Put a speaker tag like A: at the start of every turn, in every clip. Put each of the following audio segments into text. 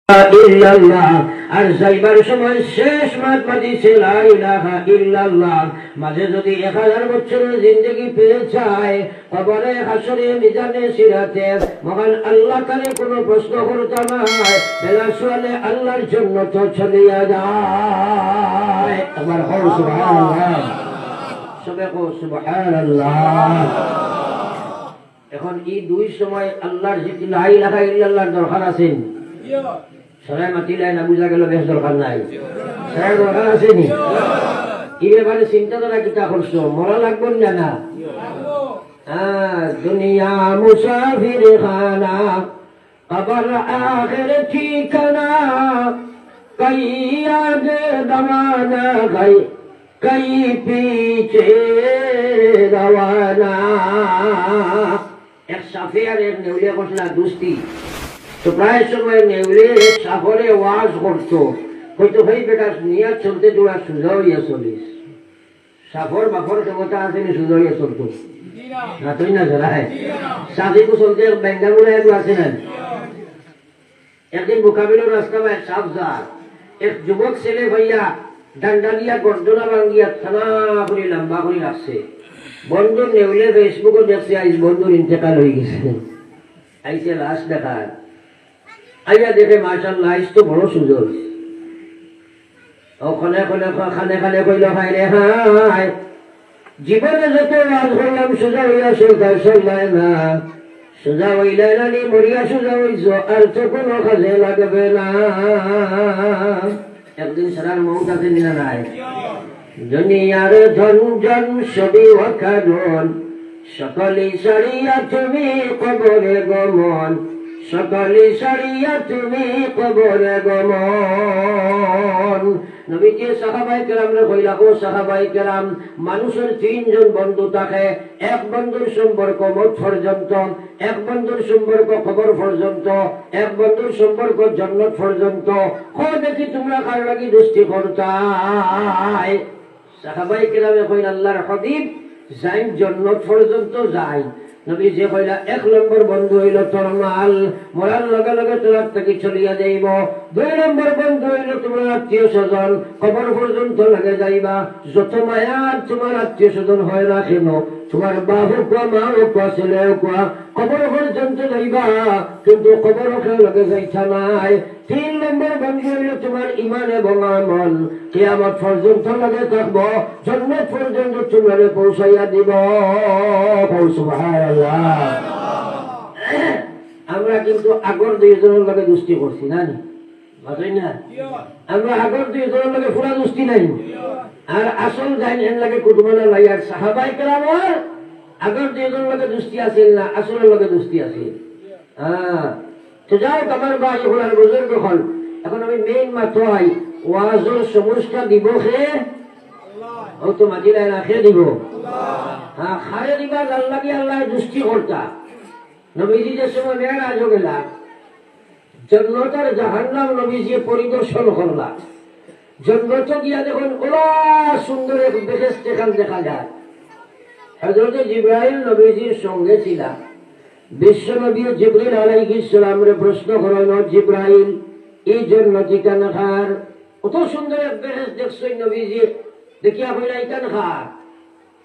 A: ইল্লাল্লাহ আর যাইবার সময় শেষ মাতমাতি ছিল লা ইলাহা ইল্লাল্লাহ। মাঝে যদি 1000 বছরের জিন্দেগি পেয়ে যায়, কবরে হাসরে মিজানে সিরাতে মহান আল্লাহ তাআলা কোনো প্রশ্ন করতে নাই, বেলা শুনে আল্লাহর জন্য তো চলিয়া যায়। আমার হও সুবহানাল্লাহ, সবে কো সুবহানাল্লাহ। এখন এই দুই সময় আল্লাহর জিকির লা ইলাহা ইল্লাল্লাহর দরকার আছে। সরাই মাতিলে না বুঝা গেল বেশ দরকার নাই, সরাই দরকার আছে নি? এই ব্যাপারে চিন্তাধারা কিতা করছো? মরা লাগবে না না? দুনিয়া মুসাফির খানা, কবর আখির ঠিকানা, কই আগে দমানা গই, কই পিছে রওয়ানা। এক সাফে আর এক নেউলিয়া করছিল দুস্তি। তো প্রায় সময় নেউলে সাফরে ওয়াজ করতো, হয়তো ভাই বেটা নিয়ে চলতে তোরা সোজা হইয়া চলিস। সাফর বাফর ক্ষমতা আছে নি সোজা হইয়া চলতো না? তুই না জড়ায় সাফিকু চলতে বেঙ্গালুরে একটু আছে না? একদিন মোকাবিলার রাস্তা এক সাফ যা এক যুবক ছেলে ভাইয়া ডান্ডা দিয়া গর্দনা ভাঙ্গিয়া থানা করে লম্বা করে রাখছে। বন্ধুর নেউলে ফেসবুকে দেখছে আজ বন্ধুর ইন্তেকাল হয়ে গেছে। আইসে লাশ দেখার আইয়া দেখে মাশাআল্লাহ আইস তো বড় সুযোগ। ওখানে খানে খানে কইল ভাই রে হাই, জীবনে যত রাজ করলাম সোজা হইয়া চলতাই চললাই না, সোজা হইলাই না নি মরিয়া সোজা হইছ আর তো কোনো কাজে লাগবে না। একদিন সারার মৌত আছে না নাই? দুনিয়ার ধন জন সবই অকারণ, সকলে সারিয়া তুমি কবরে গমন, সকলে সারিয়া তুমি কবরে গমন। নবীজি সাহাবায়ে কেরামরে কইলা, ও সাহাবায়ে কেরাম, মানুষের 3 জন বন্ধু থাকে। এক বন্ধুর সম্পর্ক মৌত পর্যন্ত, এক বন্ধুর সম্পর্ক কবর পর্যন্ত, এক বন্ধুর সম্পর্ক জান্নাত পর্যন্ত। দেখি তোমরা কার লাগি দোস্তি করতাই? সাহাবায়ে কেরামে কইলা, আল্লাহর হাবিব যাই জান্নাত পর্যন্ত যাই। নবীজি কইলা, 1 নম্বর বন্ধু হইল তোর মাল, মরার লগে লগে তোর থেকে চলিয়া যাইব। 2 নম্বর বন্ধু হইল তোমার আত্মীয় স্বজন, কবর পর্যন্ত লাগে যাইবা। যত মায়ার তোমার আত্মীয় স্বজন হয় না কেন, তোমার বাবু কোয়া মা কোয়া ছেলে কোয়া, কবর পর্যন্ত যাইবা কিন্তু কবর লগে যাইছা নাই। 3 নম্বর বন্ধু হইল তোমার ইমান এবং আমল, কিয়ামত পর্যন্ত লাগে থাকবো, জান্নাত পর্যন্ত তোমারে পৌঁছাইয়া দিব। সুবহানাল্লাহ। আমরা কিন্তু আগর 2 জনের লগে দুষ্টি করছি না? আমরা আগর 2 জনের লগে পুরা দুষ্টি নাই। আর আসল জানি এর লগে কুতুমানা লাইয়ার সাহাবায়ে কেরামের আগর 2 জনের লগে দুষ্টি আছিল না, আসলের লগে দুষ্টি আছিল। তো যাও আমার ভাই হলার বুজুর্গ হল। এখন আমি মেইন মাত্রাই ওয়াজের সমস্যা দিব কে? ও তো মাটিলাই রাখে দিব। খারে দিবা আল্লাহ কি আল্লাহ দুষ্টি করতা। নবীজি যে সময় মেরাজ গেলা, জান্নাত আর জাহান্নাম নবীজি পরিদর্শন করলা। জান্নাত গিয়া দেখুন ওরা সুন্দর এক বেহেশত এখান দেখা যায়। হযরত জিবরাইল নবীজির সঙ্গে ছিল। বিশ্ব নবী জিবরিল আলাইহিস সালামরে প্রশ্ন করেন, জিবরাইল এই জান্নাতি কেন খার? কত সুন্দর এক বেহেশত দেখছই নবীজি, দেখিয়া কইলা কেন খার?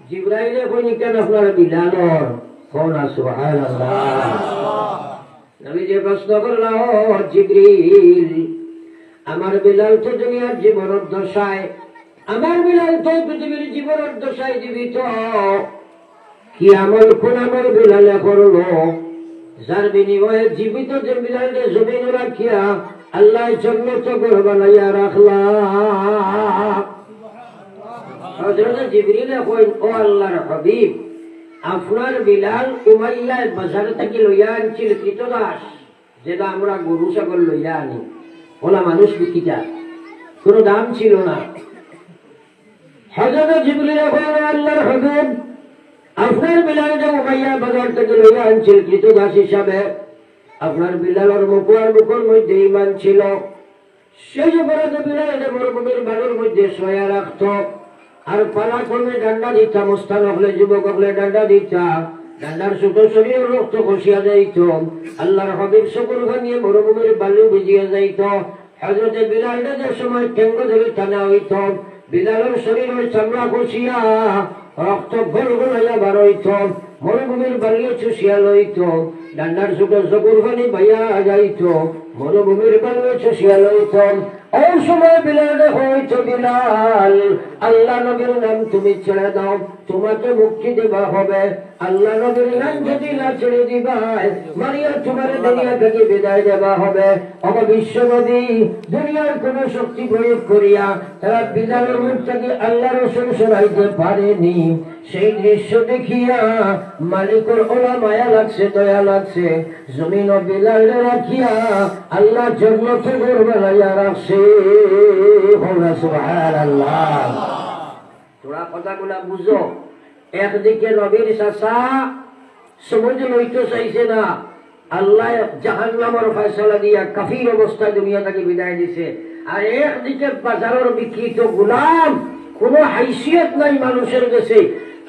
A: জিবরাইলে কইনি কেন আপনার বিলালর কোন? সুবহানাল্লাহ। নবীজি প্রশ্ন করল, জিবরিল আমার বিলাল তো দুনিয়ার জীবনের দশায়, আমার বিলাল তো পৃথিবীর জীবনের দশায় জীবিত, কি আমল কোন আমল বিলালে করলো যার বিনিময়ে জীবিত যে বিলালে জমিন রাখিয়া আল্লাহ জান্নাত ঘর বানাইয়া রাখলা? হযরত জিবরিল কইন, ও আল্লাহর হাবিব, আপনার বিলাল উমাইয়ার বাজার থেকে লইয়া আনছিল কৃতদাস, যেটা আমরা গরু ছাগল লইয়া আনি। ওলা মানুষ বিকিটা, কোনো দাম ছিল না। হযরত জিবরিল কইন, আল্লাহর হাবিব, আপনার বিলাল যে উমাইয়া বাজার থেকে লইয়া আনছিল কৃতদাস হিসাবে, আপনার বিলালের মুখের মধ্যে ঈমান ছিল। সেই বড় বিলাল মরুভূমির বালুর মধ্যে শোয়া রাখত, আর পালা করলে ডান্ডা দিতা, মুস্তান হলে যুবক হলে ডান্ডা দিতা, ডান্ডার ছোট শরীর রক্ত খসিয়া যাইত, আল্লাহর হাবিব চকুর ভাঙিয়ে মরুভূমির বালু ভিজিয়া যাইত। হযরতে বিলালের যে সময় ঠেঙ্গ ধরে টানা হইত, বিলালের শরীরের চামড়া খসিয়া রক্ত গলগলাইয়া বার হইত, মরুভূমির বালু চুষিয়া লইত, ডান্ডার ছোট চকুর পানি বাইয়া যাইত, মরুভূমির বালু চুষিয়া লইত। ওই সময় বিলাল হইত, বিলাল আল্লাহ নবীর নাম তুমি ছেড়ে দাও, তোমাকে মুক্তি দেওয়া হবে। আল্লাহ নবীর নাম যদি না ছেড়ে দিবা, মারিয়া তোমার দুনিয়া থেকে বিদায় দেওয়া হবে। বিশ্ব নবী দুনিয়ার কোন শক্তি প্রয়োগ করিয়া তারা বিলালের মুখ থেকে আল্লাহ রসুল সরাইতে পারেনি। সেই দৃশ্য দেখিয়া মালিকের ওলা মায়া লাগছে, দয়া লাগছে। জমিন ও বিলাল রাখিয়া আল্লাহ জন্নতে গড়বালাইয়া রাখছে। সুবহানাল্লাহ। তোরা কথাগুলা বুঝো। একদিকে নবীর চাচা সমুদ্র লইতে চাইছে না, আল্লাহ জাহান্নামের ফয়সালা দিয়া কাফির অবস্থায় দুনিয়া থেকে বিদায় দিছে। আর একদিকে বাজারের বিকৃত গোলাম, কোন হাইসিয়ত নাই মানুষের কাছে,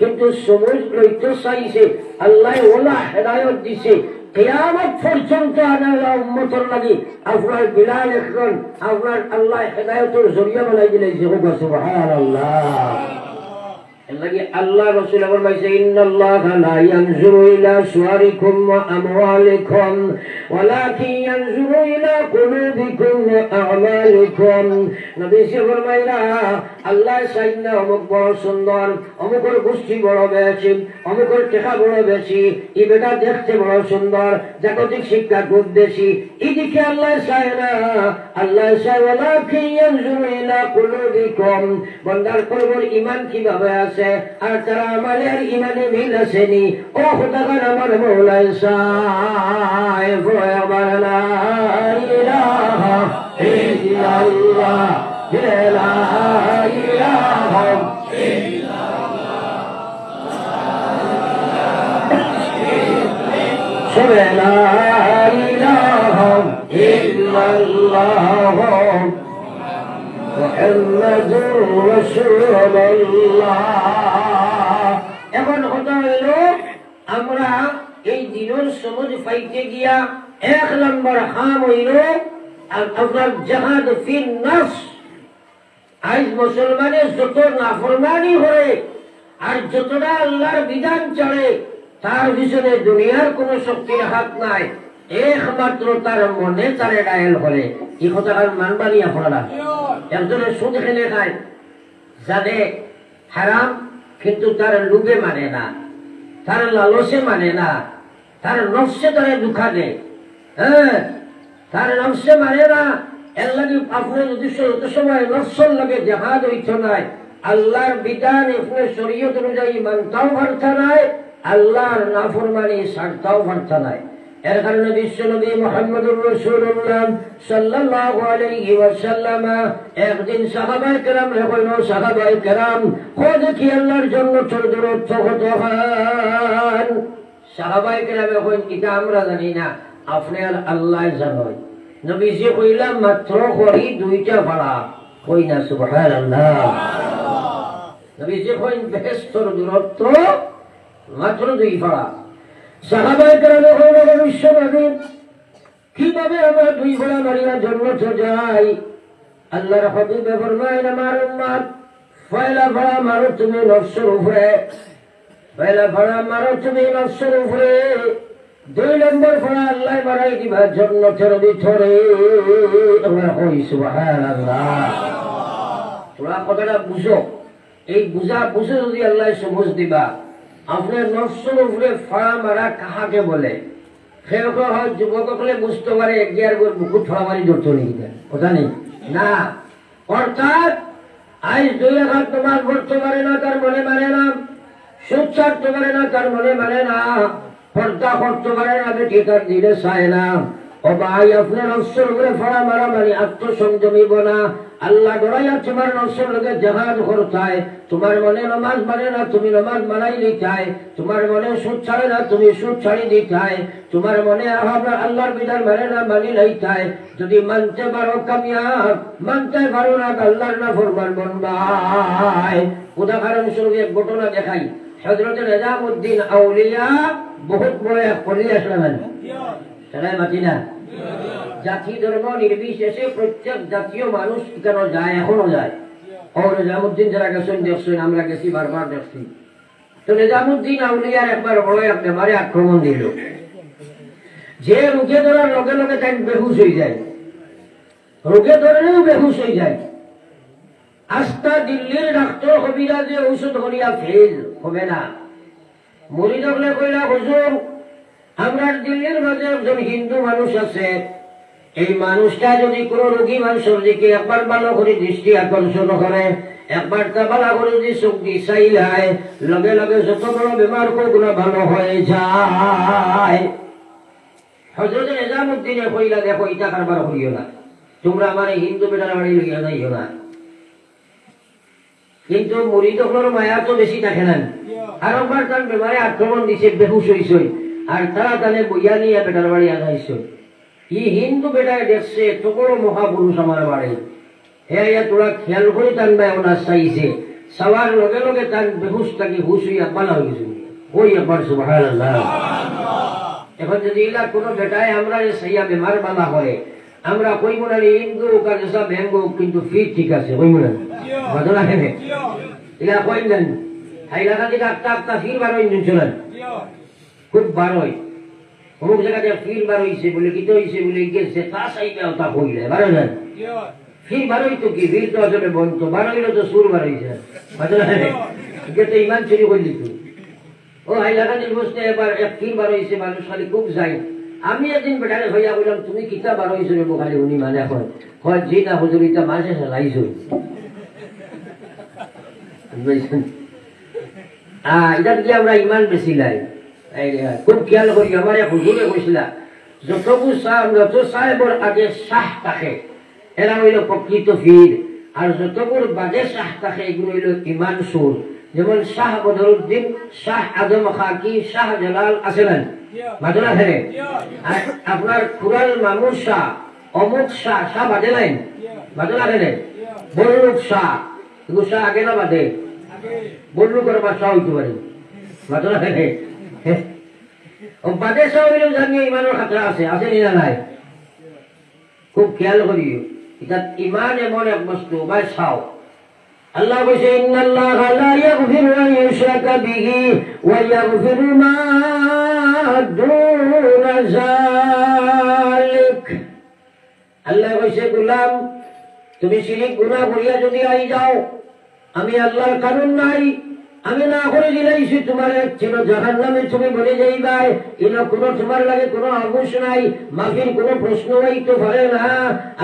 A: কিন্তু সমুদ্র লইতে চাইছে। আল্লাহ ওলা হেদায়ত দিছে। কিয়ামত পর্যন্ত আনালা উম্মতের লাগি আপনার বিলাল এখন আপনার আল্লাহ হেদায়তের জরিয়া বানাই দিলে। সুবহানাল্লাহ। আল্লাহ রাসূল ফরমাইছে, ইন্নাল্লাহা লা ইয়ানজুরু ইলা সুওয়ারিকুম ওয়া আমওয়ালিকুম ওয়ালাকিন ইয়ানজুরু ইলা কুলুবিকুম ওয়া আ'মালিকুম। নবীজি ফরমাইলা, আল্লাহ চাইনা অমুক বড় সুন্দর, অমুকের গোষ্ঠী বড় বেশি, অমুকের টাকা বড় বেশি, ই বেটা দেখতে বড় সুন্দর, জাগতিক শিক্ষা খুব বেশি, এদিকে আল্লাহ চায় না। আল্লাহ চায় ওয়ালাকিন ইয়ানজুরু ইলা কুলুবিকুম, বান্দার কলবের ঈমান কিভাবে আছে আর তারা আমাদের ইমানে মিল আসেনি। ও খোদাগান আমার মৌলাই সাহেব, আমার লা ইলাহা ইল্লাল্লাহ, লা ইলাহা ইল্লাল্লাহ, লা ইলাহা ইল্লাল্লাহ মুহাম্মাদুর রাসূলুল্লাহ। এখন কথা হইল, আমরা এই দিনের সমুজ পাইতে গিয়া এক নম্বর হাম হইল আপনার জাহাদ ফিন নাফস। আজ মুসলমানের যত নাফরমানি করে আর যতটা আল্লাহর বিধান চলে, তার পিছনে দুনিয়ার কোন শক্তির হাত নাই, একমাত্র তার মনে তারে ডায়েল করে। এই কথাটার মানবানি আপনারা একজনে সুদ খেলে খায়, জানে হারাম, কিন্তু তার লোভে মানে না, তার লালসে মানে না, তার নফসে তারে দুঃখা দেয়। হ্যাঁ, তার নফসে মানে না। এর লাগে আপনার যদি যত সময় নফসর লাগে জাহাদ হইত নাই, আল্লাহর বিধান আপনার শরীয়ত অনুযায়ী মানতাও পারতা নাই, আল্লাহর নাফরমানি ছাড়তাও পারতা নাই। এর কারণে বিশ্ব নবী মুহাম্মদুর রাসূলুল্লাহ সাল্লাল্লাহু আলাইহি ওয়াসাল্লাম একদিন সাহাবায়ে কেরাম কইল, সাহাবায়ে কেরাম খোঁজ দেখি আল্লাহর জন্য ছোট দূরত্ব কত হয়। সাহাবায়ে কেরাম কইন, এটা আমরা জানি না, আপনি আর আল্লাহ জানেন। নবীজি কইলাম, মাত্র করি দুইটা ভাড়া। কই না সুবহানাল্লাহ। নবীজি কইন, বেহেশতের দূরত্ব মাত্র 2 ভাড়া। সাহাবায়ে কেরাম কইলেন, বিশ্ব নবী কিভাবে আমরা 2 ভাড়া মারিয়া জান্নাতে যাই? আল্লাহর হাবিব ফরমায়েন, আমার উম্মত পয়লা ভাড়া মারো তুমি নফসের উপরে, পয়লা ভাড়া মারো তুমি নফসের উপরে, 2 নম্বর ভাড়া আল্লাহ বাড়াই দিবা জান্নাতের ভিতরে। আমরা কই সুবহানাল্লাহ। তোমরা কথাটা বুঝো। এই বুঝে যদি আল্লাহ সবুজ দিবা, আপনার নফসের উপরে ফাড়া মারা কাহাকে বলে? যুবক হলে বুঝতে পারে, গিয়ার বুকুট ফাড়া মারি ধরতো নাকি, কথা নেই না। অর্থাৎ আজ 2 রাকাত নামাজ পড়তে পারে না, তার মনে মানে না, সুদ ছাড়তে পারে না, তার মনে মানে না, পর্দা করতে পারে না, বেটি তার দিলে চায় না। ও ভাই, আপনার নফসের উপরে ফাড়া মারা মানে আত্মসংযমিব না। আল্লাহ ডরাইয়া তোমার নফসের লোকে জাহাদ করতায়। তোমার মনে নামাজ মানে না, তুমি নামাজ মানাই দিতায়। তোমার মনে সুদ ছাড়ে না, তুমি সুদ ছাড়ি দিতায়। তোমার মনে আল্লাহর বিধান মানে না, মানি লইতায়। যদি মানতে পারো কামিয়াব, মানতে পারো না আল্লাহর নাফরমান বনবাই। উদাহরণ স্বরূপ এক ঘটনা দেখাই। হযরত নিজামউদ্দিন আউলিয়া বহুত বড় এক পড়ে আসলাম সবাই মাতি না জাতি ধর্ম নির্বিশেষে প্রত্যেক জাতীয় মানুষ কেন যায় এখনো যায় নিজামুদ্দিন যারা গেছেন দেখছেন আমরা গেছি বারবার দেখছি তো নিজামুদ্দিন আউলিয়ার একবার বড় এক বেমারে আক্রমণ দিল যে রোগে ধরার লগে লগে তাই বেহুশ হয়ে যায় রোগে ধরলেও বেহুশ হয়ে যায় আস্থা দিল্লির ডাক্তার হবিরা যে ঔষধ করিয়া ফেল হবে না মরিদ হলে কইলা হুজুর আমরা দিল্লির মাঝে একজন হিন্দু মানুষ আছে এই মানুষটা যদি কোনো রোগী মানুষের দিকে একবার ভালো করে দৃষ্টি আকর্ষণ করে একবার তা ভালো করে যদি চোখ দিশাই যায় লগে লগে যত বড় বেমার গুলো ভালো হয়ে যায় হযরত নিজামুদ্দিনে কইলা দেখো এটা কারবার করিও না তোমরা আমার হিন্দু বেটার বাড়ি লইয়া যাইও না কিন্তু মুরিদগুলোর মায়া তো বেশি থাকে না আর একবার তার বেমারে আক্রমণ দিছে বেহুশ হইছে আর তারা তানে বইয়া নিয়ে বেটার বাড়ি আগাইছে ই হিন্দু বেটায় দেখছে এত বড় মহাপুরুষ আমার বাড়ি হ্যাঁ তোরা খেয়াল করে তান ভাই ওনার চাইছে সবার লগে লগে তার বেহুশ থাকি হুশ হইয়া বালা হয়েছে ওই একবার সুবহানাল্লাহ এখন যদি ইলা কোনো বেটায় আমরা সাইয়া বেমার বালা করে আমরা কইব না হিন্দু কাজা ভেঙ্গ কিন্তু ফিট ঠিক আছে কইব না বদলা হেনে ইলা কইলেন হাইলাকা দিকে আটটা ফির বার হইন চলেন খুব বার হয় অমুক জায়গাতে ফির বার হইছে বলে কি তো হইছে বলে গেছে তা সাইবে ওটা কইলে বার হলেন ফির বার হইতো কি ফির তো আসলে বলতো বার হইলে তো সুর বার হইছে বদলা হেনে তো ইমান চুরি করলি তুই ও হাইলাকা দিকে বসতে এবার এক ফির বার হইছে মানুষ খালি খুব যায় আমি একদিন বেটারে ভাইয়া বললাম তুমি কিতা বার হয়েছো রে খালি উনি মানে এখন হয় জি না হুজুর ইটা মাসে লাইছ এটা দিকে আমরা ইমান বেশি লাই খুব খেয়াল করি আমার এক হুজুরে কইছিলা যত সাহেবর আগে শাহ থাকে এরা হইল প্রকৃত ফির আর যতগুর বাদে শাহ থাকে এগুলো হইল ইমান সুর যেমন শাহ বদরুদ্দিন শাহ আজম খাকি শাহ জালাল আছেন বাদলা ফেলে আপনার খুরাল মামুর শাহ অমুক শাহ শাহ বাদে লাইন বাদলা ফেলে বল্লুক শাহ এগুলো শাহ আগে না বাদে বল্লুক আর শাহ হইতে পারে বাদলা ফেলে বাদে শাহ হইলেও জানিয়ে ইমানের খাতরা আছে আছে না নাই খুব খেয়াল করিও এটা ইমান এমন এক বস্তু বা শাহ আল্লাহ বলছে ইন্নাল্লাহা লা ইয়াগফিরু আন ইউশরাকা বিহি ওয়া ইয়াগফিরু মা দুনা যালিক আল্লাহ বলছে গোলাম তুমি শিরক গুনাহ করিয়া যদি আই যাও আমি আল্লাহর কানুন নাই আমি না করে দিলাইছি তোমার ছিল জাহান্নামে তুমি বলে যাইবাই ইনো কোনো তোমার লাগে কোনো আগুশ নাই মাফির কোনো প্রশ্ন হইতে পারে না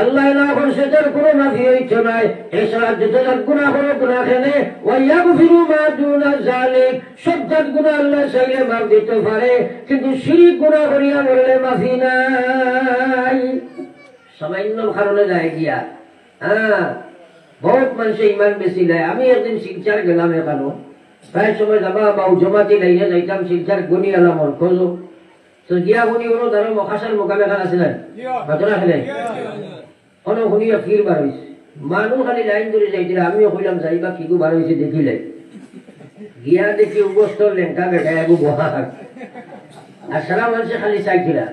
A: আল্লাহ না করছে তার কোনো মাফি হইতে নাই এছাড়া যত গুনাহ করো গুনাহ খেলে ওয়ায়াগফিরু মা দুনা যালিক সব জাত গুনাহ আল্লাহ চাইলে মাফ দিতে পারে কিন্তু শিরক গুনাহ করিয়া বললে মাফি নাই সামান্য কারণে যায় গিয়া বহুত মানুষ ইমান বেশি নেয় আমি একদিন শিলচর গেলাম এখানো প্রায় সময় যাবা বা জমাতি লাইনে যাইতাম শিলচর গনি এলাম খোঁজো তো গিয়া শুনি কোনো ধরো মহাশার মোকামে খান আছে না ঘটনা খেলে কোনো শুনিয়া ফির বার হয়েছে মানুষ খালি লাইন ধরে যাইছিল আমিও কইলাম যাইবা কি বার হয়েছে দেখিলে গিয়া দেখি উপস্থর লেঙ্কা বেটা একু বহার আর সারা মানুষে খালি চাইছিলা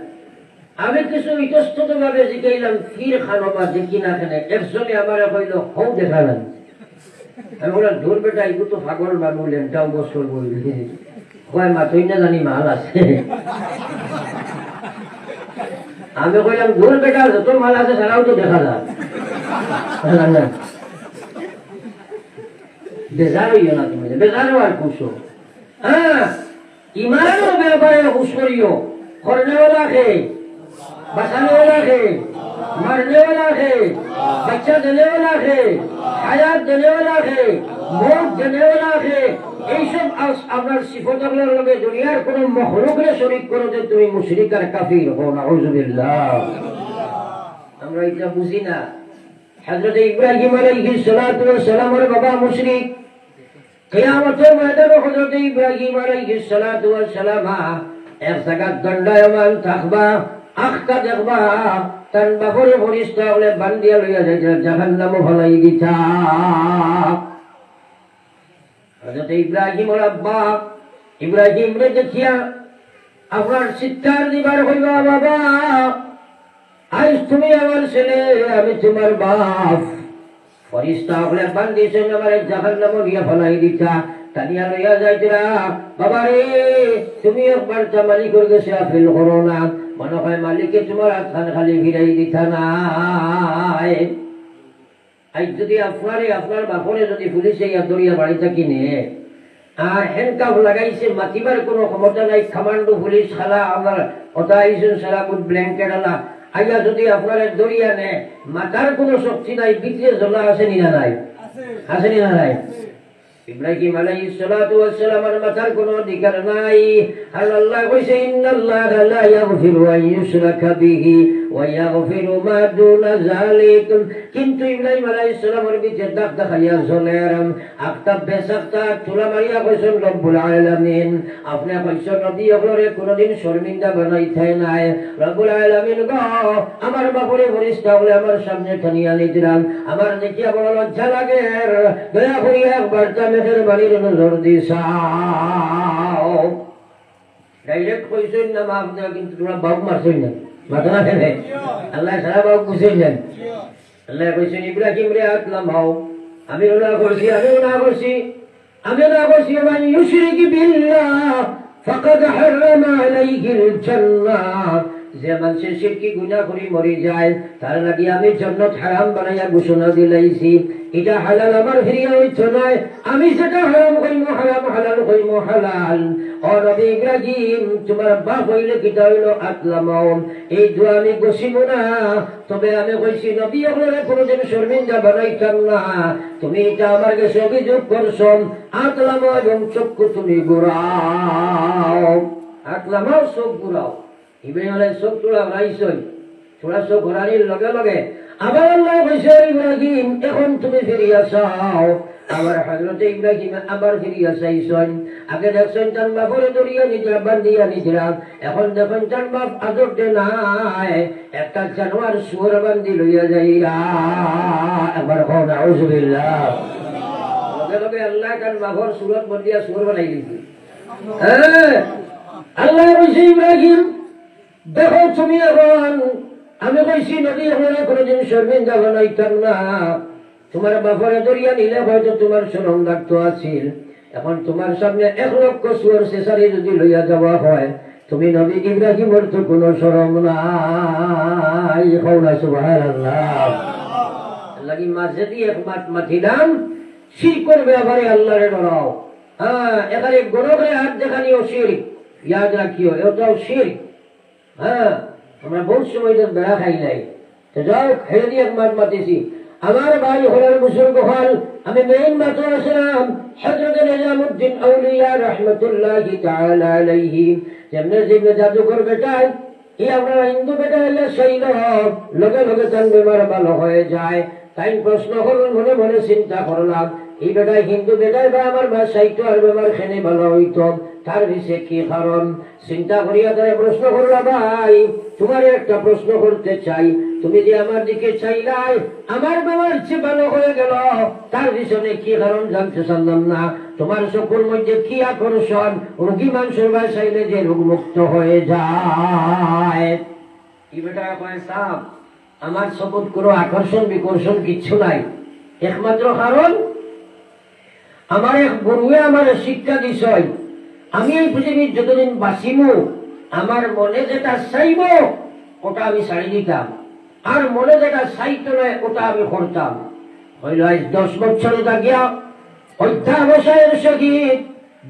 A: আমি কিছু ইতস্তত ভাবে জিগাইলাম ফির খানো বা দেখি না কেন একজনে আমার কইল হও দেখালাম আমি বললাম ধর বেটা এগুলো তো পাগল মানুষ লেনটাও বছর বলবি কয় মাথই না জানি মাল আছে আমি কইলাম ধর বেটা যত মাল আছে সারাও তো দেখা যায় বেজার হইও না তুমি বেজারও আর খুশো হ্যাঁ ইমানও ব্যাপারে খুশ করিও করনেওয়ালা খে बसाने वाला है मरने वाला है बच्चा देने वाला है हयात देने वाला है मौत देने वाला है এই সব আপনার সিফতগুলোর লগে দুনিয়ার কোন মখলুকরে শরীক করে যে তুমি মুশরিক আর কাফির হও নাউযুবিল্লাহ আমরা এটা বুঝি না হযরত ইব্রাহিম আলাইহিস সালাতু ওয়াস সালামের বাবা মুশরিক কিয়ামতের ময়দানে হযরত ইব্রাহিম আলাইহিস সালাতু ওয়াস সালাম এক জায়গা দণ্ডায়মান থাকবা আখটা দেখবা তার বাপরে ফরিস্তা বলে বান্দিয়া লইয়া যাইছে জাহান্নামে ফলাই দিছা হযরত ইব্রাহিম ওর আব্বা ইব্রাহিম রে দেখিয়া আপনার চিৎকার দিবার হইবা, বাবা আজ তুমি আমার ছেলে, আমি তোমার বাপ। ফরিস্তা হলে বান্দিছেন আমার জাহান্নাম গিয়া ফলাই দিতা, টানিয়া লইয়া যাইতরা। বাবা রে, তুমি একবার তা মালিকের কাছে আপিল করো না, মনে হয় মালিকে তোমার হাতখান খালি ফিরাই দিতা নাই। আজ যদি আপনার বাপরে যদি পুলিশে ইয়া দরিয়া বাড়িটা কিনে আর হ্যান্ডকাফ লাগাইছে, মাতিবার কোনো ক্ষমতা নাই, কামান্ডো পুলিশ খালা আমার ওটা আইসুন সারা ব্ল্যাঙ্কেট আলা আইয়া যদি আপনার দরিয়া নে, মাথার কোনো শক্তি নাই, ভিতরে জ্বলা আসেনি না নাই? আসেনি না নাই? ইব্রাহিম আলাইহিস সালাতু ওয়াস সালামের মাথার কোনো অধিকার নাই। আল্লাহ কইছে ইন্নাল্লাহা লা ইয়াগফিরু আন ইউশরাকা বিহি ওয়া ইয়াগফিরু মা দুনা যালিক। কিন্তু ইব্রাহিম আলাইহিস সালামের ভিতরে দাগ দেখাইয়া চলেন, আফতাব বেসাক্তা চুলা মারিয়া কইছেন রব্বুল আলামিন, আপনি কইছেন নবী হলরে কোনদিন শর্মিন্দা বানাইতে নাই। রব্বুল আলামিন গো, আমার বাপরে ফরিস্তা হলে আমার সামনে টানিয়া নিদিলাম, আমার দেখিয়া বড় লজ্জা লাগে, দয়া করিয়া একবার মেঘের বাড়ির নজর দিছাও। ডাইরেক্ট কইছেন না মাফ দেওয়া, কিন্তু তোমরা বাবু মারছেন না, মাথা না ফেলে আল্লাহ সারা বাবু বুঝেছেন। আল্লাহ কইছেন ইব্রাহিম রে হাত লামাও, আমি না করছি, আমিও না করছি, আমিও না করছি। মান ইউশরিক বিল্লাহ ফাকাদ হারামা আলাইহিল জান্নাহ, যে মানুষের শিরকি গুনাহ করে মরে যায় তার লাগি আমি জান্নাত হারাম বানাইয়া ঘোষণা দিলাইছি। এটা হালাল আমার ফিরিয়া হইতো নয়, আমি সেটা হারাম কইমো হারাম, হালাল কইমো হালাল। ও নবী ইব্রাহিম, তোমার বাপ হইলে কিটা হইল আতলামাও, এই দোয়া আমি গছিব না, তবে আমি কইছি নবী হলে কোনদিন শর্মিন্দা বানাইতাম না। তুমি এটা আমার কাছে অভিযোগ করছো, আতলামাও এবং চক্ষু তুমি ঘুরাও, আতলামাও চোখ ঘুরাও। ইব্রাহিম আলাইহিস চোখ তোলা রাইছই, তোরা চোখ ঘোরানির লগে লগে আবার আল্লাহ কইছে ইব্রাহিম এখন তুমি ফিরিয়া যাও। আবার হযরত ইব্রাহিম আবার ফিরিয়া যাইছেন। আগে দেখছেন তার বাপরে দরিয়া নিদিরা বান্ধিয়া নিদিরা, এখন দেখেন তার বাপ আদরতে নাই, একটা জানোয়ার শুয়োর বান্ধি লইয়া যাইরা। একবার কোন আউযুবিল্লাহ। লগে লগে আল্লাহ তার বাপর সুরত বান্ধিয়া শুয়োর বানাই দিয়েছে। আল্লাহ কইছে ইব্রাহিম দেখো তুমি এখন, আমি কইছি নদী হলে কোনদিন শর্মিন্দা বানাইতাম না, তোমার বাপরে দরিয়া নিলে হয়তো তোমার শরম লাগতো আছিল, এখন তোমার সামনে 1 লক্ষ শুয়োর শেষারি যদি লইয়া যাওয়া হয়, তুমি নবী ইব্রাহিমের তো কোনো শরম নাই। কওনা সুবহানাল্লাহ। লাগি মাঝে দিয়ে এক মাত মাতিলাম, শিরক করবে আবার আল্লাহরে ডরাও। হ্যাঁ, এবারে গরবে হাত দেখানিও শিরক, ইয়াদ রাখিও, এটাও শিরক। হ্যাঁ, আমরা বহুত সময় বেড়া খাই নাই, তো যাও খেলে দিয়ে মাত মাতিছি। আমার ভাই হলার বুজুর্গ হল, আমি মেইন মাত্র আসলাম হযরত নিজামউদ্দিন আউলিয়া রাহমাতুল্লাহি তাআলা আলাইহি, যেমনে যেমনে জাদুঘর বেটায় এই আপনারা হিন্দু বেটা হইলে সেই লগে লগে তার বেমার ভালো হয়ে যায়। তাই প্রশ্ন করুন, মনে মনে চিন্তা করলাম এই বেটায় হিন্দু বেটায় বা আমার বাসাইতো আর বেমার খেনে ভালো হইত, তার বিষয়ে কি কারণ? চিন্তা করিয়া তারা প্রশ্ন করলা, ভাই তোমার একটা প্রশ্ন করতে চাই, তুমি যে আমার দিকে চাইলাই আমার বেমার চেয়ে ভালো হয়ে গেল, তার পিছনে কি কারণ জানতে চাইলাম না? তোমার চোখের মধ্যে কি আকর্ষণ? রোগী মানুষের বাসাইলে যে রোগ মুক্ত হয়ে যায়। কি বেটা কয় সাপ, আমার চোখত কোনো আকর্ষণ বিকর্ষণ কিচ্ছু নাই, একমাত্র কারণ আমার এক গুরুয়ে আমার শিক্ষা দিছয়, আমি এই পৃথিবীর যতদিন বাঁচিমু আমার মনে যেটা চাইব ওটা আমি ছাড়ি দিতাম, আর মনে যেটা চাইতো না ওটা আমি করতাম। হইল আজ 10 বছরে থাকিয়া অধ্যাবসায়ের সহিত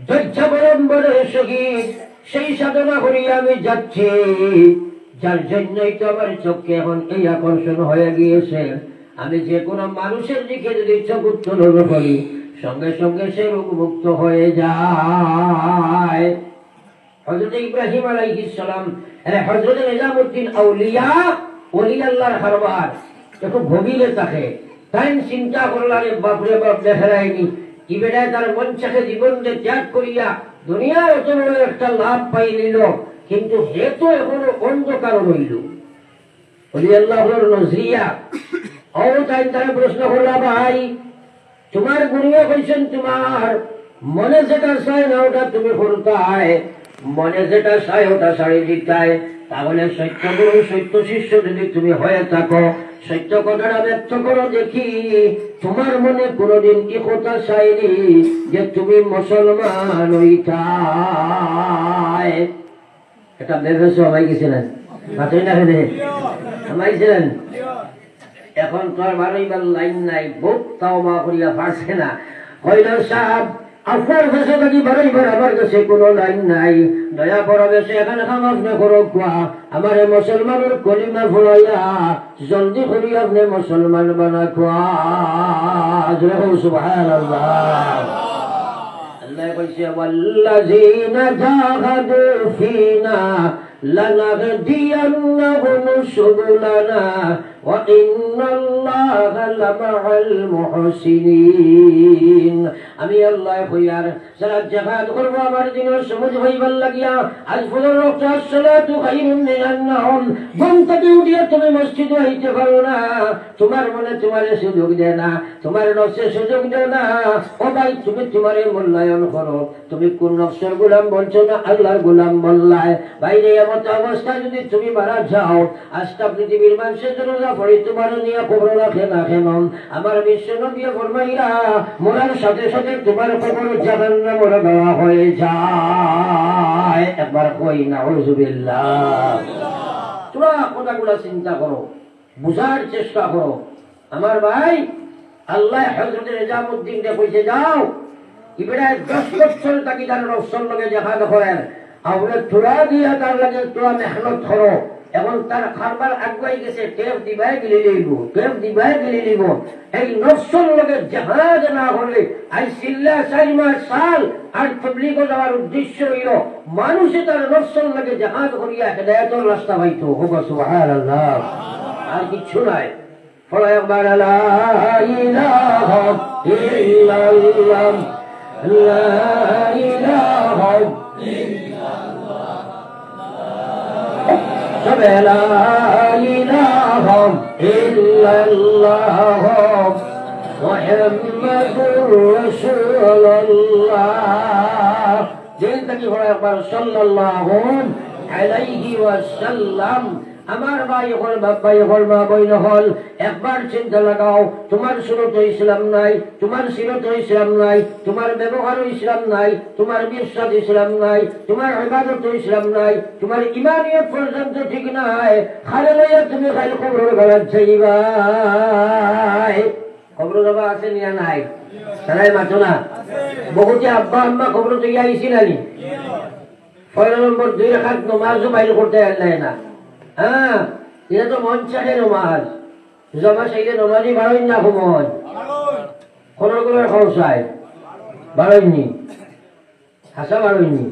A: ধৈর্যাবলম্বনের সহিত সেই সাধনা করিয়া আমি যাচ্ছি, যার জন্যই তো আমার চোখে এখন এই আকর্ষণ হয়ে গিয়েছে। আমি যে কোনো মানুষের দিকে যদি চোখ উত্তোলন করি সঙ্গে সঙ্গে সে রোগ মুক্ত হয়ে যায়। হযরত ইব্রাহিম আলাইহিস সালাম, হযরত নিজামউদ্দিন আউলিয়া ওলি আল্লাহর দরবার একটু গভীরে থাকে, তাই চিন্তা করলাম বাপরে বাপ দেখায়নি কি বেটায় তার মঞ্চাকে জীবন ত্যাগ করিয়া দুনিয়ার এত বড় একটা লাভ পাই নিল, কিন্তু হে তো এখনো অন্ধকার রইল। ওলি আল্লাহর নজরিয়া ও তাই তারা প্রশ্ন করলা, ভাই তোমার গুরুয়ে কইছেন তোমার মনে যেটা চায় না ওটা তুমি করতায়, মনে যেটা চায় ওটা ছাড়ি দিতায়। তাহলে সত্য গুরু সত্য শিষ্য যদি তুমি হয়ে থাকো, সত্য কথাটা ব্যক্ত করো দেখি তোমার মনে কোনদিন কি কথা চাইনি যে তুমি মুসলমান হইতাই। এটা ভেবেছ আমাই গেছিলেন মাত্রই না ভেবে আমাইছিলেন। এখন তো আর বারোইবার লাইন নাই, বুক তাও মা করিয়া পারছে না। হইল সাহেব আপনার কাছে নাকি বারোইবার আমার কাছে কোনো লাইন নাই, দয়া করা বেশি এখানে খামাজ না করো কোয়া আমার মুসলমানের কলিমা ফুলাইয়া জলদি করি আপনি মুসলমান বানা কোয়া। সুবহানাল্লাহ। আল্লাহ কইছে ওয়াল্লাযীনা জাহাদু ফীনা লানাহদিয়ান্নাহুম সুবুলানা ওয়া ইন্নাল্লাহা লামাআল মুহসিনিন। আমি আল্লাহ কইয়ার যারা জিহাদ করব আমার দিনের সবুজ হইবার লাগিয়া আজ ফজর ওয়াক্ত আসসালাতু খায়রুম মিনান নাওম। ঘুম থেকে উঠিয়া তুমি মসজিদে আইতে পারো না, তোমার মনে তোমারে সুযোগ দেয় না, তোমার নফসে সুযোগ দেয় না। ও ভাই তুমি তোমারে মূল্যায়ন করো, তুমি কোন নফসের গোলাম বলছো না আল্লাহর গোলাম বললায়। বাইরে এমন অবস্থায় যদি তুমি মারা যাও, আজটা পৃথিবীর মানুষের জন্য পড়ি তোমার নিয়ে কবর রাখে না কেন? আমার বিশ্ব নবী ফরমাইয়া মরার সাথে সাথে তোমার কবর জাহান্নামে দেওয়া হয়ে যায়। একবার কই নাউযুবিল্লাহ। তোমরা কথাগুলো চিন্তা করো, বুঝার চেষ্টা করো। আমার ভাই আল্লাহ হযরত নিজামউদ্দিন কে কইছে যাও ইব্রাহিম 10 বছর তাকে তার রসুল লগে জিহাদ করেন, আমরা তোরা দিয়া তার লাগে তোরা মেহনত করো। এখন তার খাবার আগুয়াই গেছে, টেপ দিবাই গিলি লইব, টেপ দিবাই গিলি লইব। এই নফসল লগে জিহাদ না হলে আই সিল্লা 4 মাস সাল আর তাবলীগ যাওয়ার উদ্দেশ্য হইল মানুষে তার নফসল লগে জিহাদ করিয়া হেদায়েতের রাস্তা পাইতো। সুবহানাল্লাহ। আর কিছু নাই। ফলে একবার লা ইলাহা ইল্লাল্লাহ, লা ইলাহা লা ইলাহা ইল্লাল্লাহ মুহাম্মাদুর রাসূলুল্লাহ। দিল থেকে পড়া একবার সাল্লাল্লাহু আলাইহি ওয়াসাল্লাম। আমার ভাই হল বাবাই হল মা বইন হল, একবার চিন্তা লাগাও তোমার সুরত ইসলাম নাই, তোমার সিরত ইসলাম নাই, তোমার ব্যবহার ইসলাম নাই, তোমার বিশ্বাস ইসলাম নাই, তোমার ইবাদত ইসলাম নাই, তোমার ইমানিয়ত পর্যন্ত ঠিক নাই। খালে লইয়া তুমি খালি কবর গলার চাইবা। কবর যাবা আছে নিয়া নাই? সারাই মাতো না বহুতে আব্বা আম্মা কবর থেকে আইসি নানি 6 নম্বর 2 রাকাত নামাজও বাইরে করতে আল্লাহ না। হ্যাঁ এটা তো মন চাহে নমাজ জমা সেইলে নমাজি বারোই না সময় কোন রকমের খরচায় বারোইনি হাসা বারোইনি।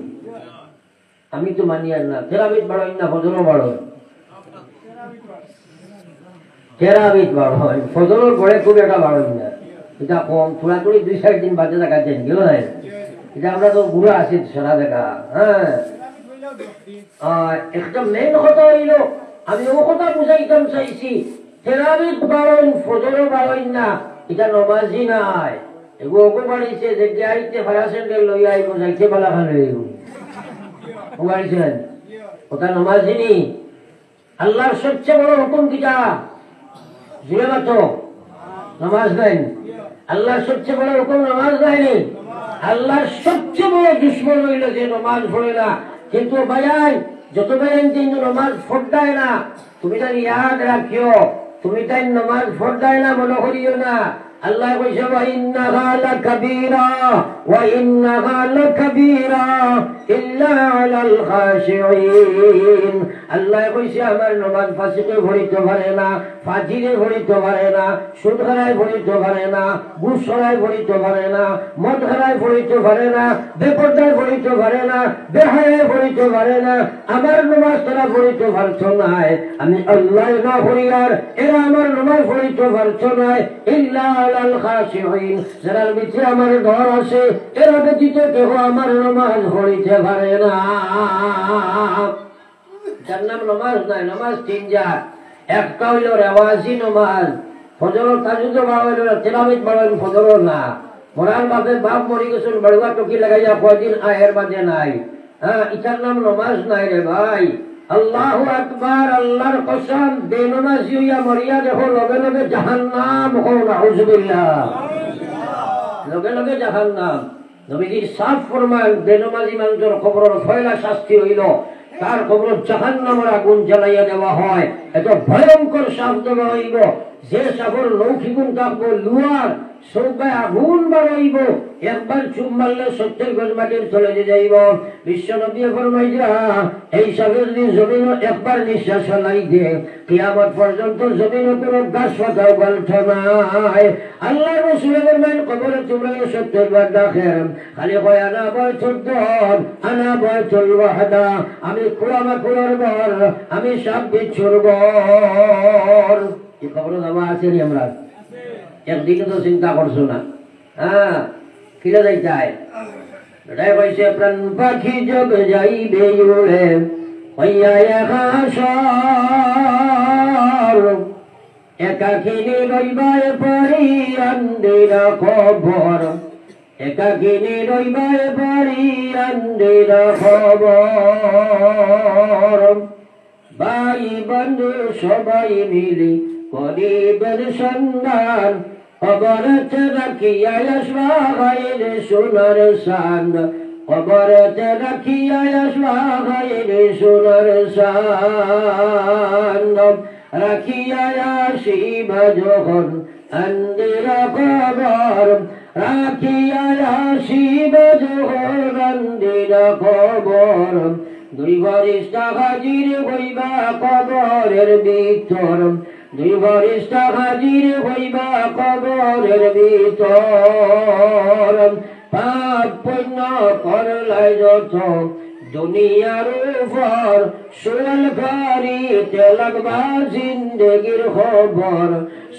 A: আমি তো মানি আর না থেরাবিট বারোই না, ফজলও বারোই, থেরাবিট বারোই, ফজলের পরে খুব একটা বারোই না। এটা কম থোড়াথুড়ি 2-4 দিন বাদে দেখা যায় গেল না। এটা আমরা তো বুড়া আছি সারা দেখা। হ্যাঁ একটা মেন কথা হইল আমি ও কথা বুঝাইতাম চাইছি থেরাবিট বারোই ফজলও বারোই না, এটা নমাজি নাই। এগুলো ওকে বাড়িছে যে গাড়িতে ভাড়া সেন্টার লইয়া আইব যাইতে পালা খালে বাড়িছেন ওটা নমাজি নি। আল্লাহর সবচেয়ে বড় হুকুম কিটা জুড়ে মাত্র নামাজ নাই। আল্লাহর সবচেয়ে বড় হুকুম নামাজ নাইনি। আল্লাহর সবচেয়ে বড় দুশ্মন হইল যে নামাজ পড়ে না। কিন্তু ভাই যত বেড়েন কিন্তু নামাজ ফোটায় না, তুমি তাই ইয়াদ রাখিও, তুমি তাই নামাজ ফোটায় না মনে করিও না। আল্লাহ কইছে ওয়া ইন্নাহা লাকাবীরা ওয়া ইন্নাহা লাকাবীরা ইল্লা আলাল খাশিঈন। আল্লাহ কইছে আমার নামাজ ফাসিকে ভরিতে পারে না, ফাজিরে ভরিতে পারে না, সুদ খারায় ভরিতে পারে না, ঘুষ খারায় ভরিতে পারে না, মদ খারায় ভরিতে পারে না, বেপরদায় ভরিতে পারে না, বেহায়ায় ভরিতে পারে না। আমার নামাজ তারা ভরিতে পারছো না, আমি আল্লাহ না ভরিয়ার এরা আমার নামাজ ভরিতে পারছো না। ইল্লা আলাল খাশিঈন, যারা ভিতরে আমার ডর আছে এরা ব্যতীত কেউ আমার নামাজ ভরিতে পারে না। যার নাম নামাজ নাই, নামাজ 3 জাত। একটা হইল রেওয়াজি নামাজ, ফজর তাজুদ বাড়াইল তেলাওয়াত বাড়াইল ফজর না। মরার বাপের বাপ মরি গেছেন বাড়ুয়া টুকি লাগাইয়া কয়দিন আয়ের বাদে নাই। হ্যাঁ, এটার নাম নমাজ নাই রে ভাই। আল্লাহু আকবার, আল্লাহর কসম, বেনমাজি হইয়া মরিয়া দেখো লগে লগে জাহান্নাম হও, নাউযুবিল্লাহ, লগে লগে জাহান্নাম। নবীজি সাফ ফরমান, বেনমাজি মানুষের কবরের পয়লা শাস্তি হইল তার কবর জাহান্নামের আগুন জ্বালাইয়া দেওয়া হয়। এত ভয়ঙ্কর শাস্তি দেওয়া হইব, যে সাগর লৌকি গুণ থাকবো লুয়ার সৌকায় আগুন বাড়াইব, একবার চুপ মারলে 70 গজ মাটির চলে যাইব। বিশ্ব নবী ফরমাইয়া এই সাগর যদি জমিন একবার নিঃশ্বাস ফেলাই দে, কিয়ামত পর্যন্ত জমিন কোনো গাছ পাতাও গল্প নাই। আল্লাহ রাসূল ফরমাইন, কবরে তোমরা 70 বার ডাকেন, খালি কয় আনা বাইতুল দর, আনা বাইতুল ওয়াহদা, আমি কুয়ামা কুয়ার ঘর, আমি সাপ বিচ্ছুর ঘর। এই খবর দেওয়া আছে নি আমরা? একদিকে তো চিন্তা করছো না। হ্যাঁ, কিরা যাইতাই এটাই কইছে, প্রাণ পাখি জগ যাইবে উড়ে হইয়া আকাশ, একাকিনী রইবায় পারি আন্দিরা খবর, একাকিনী রইবায় পারি আন্দিরা খবর। ভাই বন্ধু সবাই মিলি করিবেন সন্ধান, কবরতে রাখিয়া আসবা গাইরে সোনার সান, কবরতে রাখিয়া আসবা গাইরে সোনার সান। রাখিয়া আসিবা যখন আন্দিরা খবর, রাখিয়া আসিবা যখন আন্দিরা খবর। দুই ফেরেশতা হাজির হইবা কবরের ভিতর, দুই ফেরেশতা হাজির হইবা কবরের ভিতর। পাপ পুণ্য করলাই যত দুনিয়ার উপর, সোয়াল করিতে লাগবা জিন্দেগির খবর,